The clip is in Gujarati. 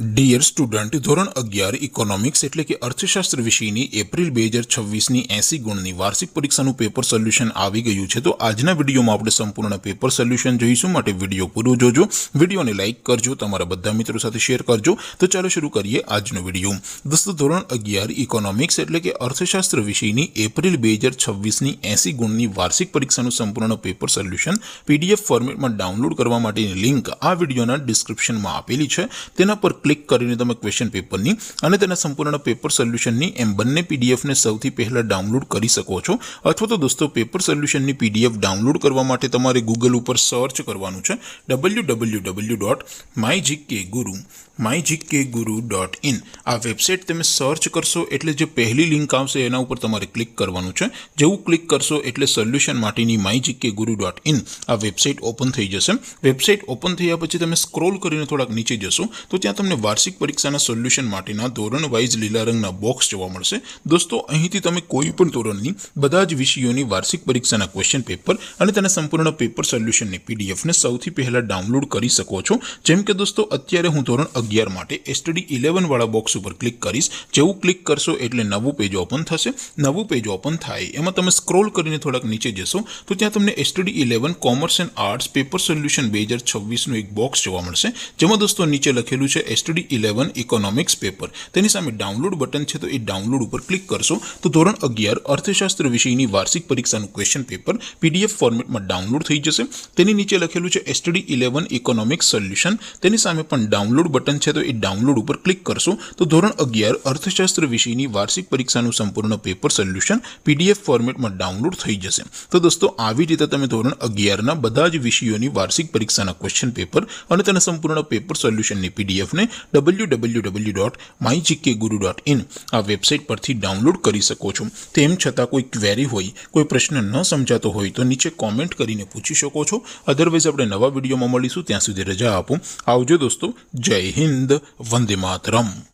ડિયર સ્ટુડન્ટ, ધોરણ 11 ઇકોનોમિક્સ એટલે કે અર્થશાસ્ત્ર વિષયની એપ્રિલ 2026ની 80 ગુણની વાર્ષિક પરીક્ષાનું પેપર સોલ્યુશન આવી ગયું છે। તો આજના વિડીયોમાં આપણે સંપૂર્ણ પેપર સોલ્યુશન જોઈશું, માટે વિડીયો પૂરો જોજો, વિડીયોને લાઇક કરજો, તમારા બધા મિત્રો સાથે શેર કરજો। તો ચાલો શરૂ કરીએ આજનો વિડીયો। દોસ્તો, ધોરણ 11 ઇકોનોમિક્સ એટલે કે અર્થશાસ્ત્ર વિષયની એપ્રિલ 2026ની 80 ગુણની વાર્ષિક પરીક્ષાનું સંપૂર્ણ પેપર સોલ્યુશન PDF ફોર્મેટમાં ડાઉનલોડ કરવા માટેની લિંક આ વિડીયોના ડિસ્ક્રિપ્શનમાં આપેલી છે। તેના પર ક્લિક કરીને તમે ક્વેશ્ચન પેપરની અને તેના સંપૂર્ણ પેપર સોલ્યુશનની એમ બંને પીડીએફને સૌથી પહેલા ડાઉનલોડ કરી શકો છો। અથવા તો દોસ્તો, પેપર સોલ્યુશનની પીડીએફ ડાઉનલોડ કરવા માટે તમારે ગૂગલ ઉપર સર્ચ કરવાનું છે www.mygkguru.in। આ વેબસાઇટ તમે સર્ચ કરશો એટલે જે પહેલી લિંક આવશે એના ઉપર તમારે ક્લિક કરવાનું છે। જેવું ક્લિક કરશો એટલે સોલ્યુશન માટેની mygkguru.in આ વેબસાઇટ ઓપન થઈ જશે। વેબસાઇટ ઓપન થયા પછી તમે સ્ક્રોલ કરીને થોડાક નીચે જશો તો ત્યાં તમને વાર્ષિક પરીક્ષાના સોલ્યુશન માટેના ધોરણ વાઇઝ લીલા રંગના બોક્સ જોવા મળશે। દોસ્તો, અહીંથી તમે કોઈ પણ ધોરણની બધા જ વિષયોની વાર્ષિક પરીક્ષાના ક્વેશ્ચન પેપર અને તેના સંપૂર્ણ પેપર સોલ્યુશનની પીડીએફને સૌથી પહેલા ડાઉનલોડ કરી શકો છો। જેમ કે દોસ્તો, અત્યારે હું ધોરણ 11 માટે STD 11 વાળા બોક્સ ઉપર ક્લિક કરીશ। જેવું ક્લિક કરશો એટલે નવું પેજ ઓપન થશે। નવું પેજ ઓપન થાય એમાં તમે સ્ક્રોલ કરીને થોડાક નીચે જશો તો ત્યાં તમને STD 11 commerce and arts paper solution 2026નું એક બોક્સ જોવા મળશે, જેમાં દોસ્તો નીચે લખેલું છે STD 11 ઇકોનોમિક્સ પેપર। તેની સામે ડાઉનલોડ બટન છે, તો એ ડાઉનલોડ ઉપર ક્લિક કરશો તો ધોરણ 11 અર્થશાસ્ત્ર વિષયની વાર્ષિક પરીક્ષાનું ક્વેશ્ચન પેપર PDF ફોર્મેટમાં ડાઉનલોડ થઈ જશે। તેની નીચે લખેલું છે STD 11 ઇકોનોમિક્સ સોલ્યુશન, તેની સામે પણ ડાઉનલોડ બટન છે, તો એ ડાઉનલોડ ઉપર ક્લિક કરશો તો ધોરણ 11 અર્થશાસ્ત્ર વિષયની વાર્ષિક પરીક્ષાનું સંપૂર્ણ પેપર સોલ્યુશન PDF ફોર્મેટમાં ડાઉનલોડ થઈ જશે। તો દોસ્તો, આવી રીતે તમે ધોરણ 11ના બધા જ વિષયોની વાર્ષિક પરીક્ષાના ક્વેશ્ચન પેપર અને તેના સંપૂર્ણ પેપર સોલ્યુશનની પીડીએફને www.mygkguru.in આ વેબસાઇટ પરથી ડાઉનલોડ કરી શકો છો। તેમ છતાં કોઈ ક્વેરી હોય, કોઈ પ્રશ્ન ન સમજાતો હોય તો નીચે કોમેન્ટ કરીને પૂછી શકો છો। અધરવાઇઝ આપણે નવા વિડીયોમાં મળીશું, ત્યાં સુધી રજા આપો। આવજો દોસ્તો, જય હિન્દ, વંદે માતરમ।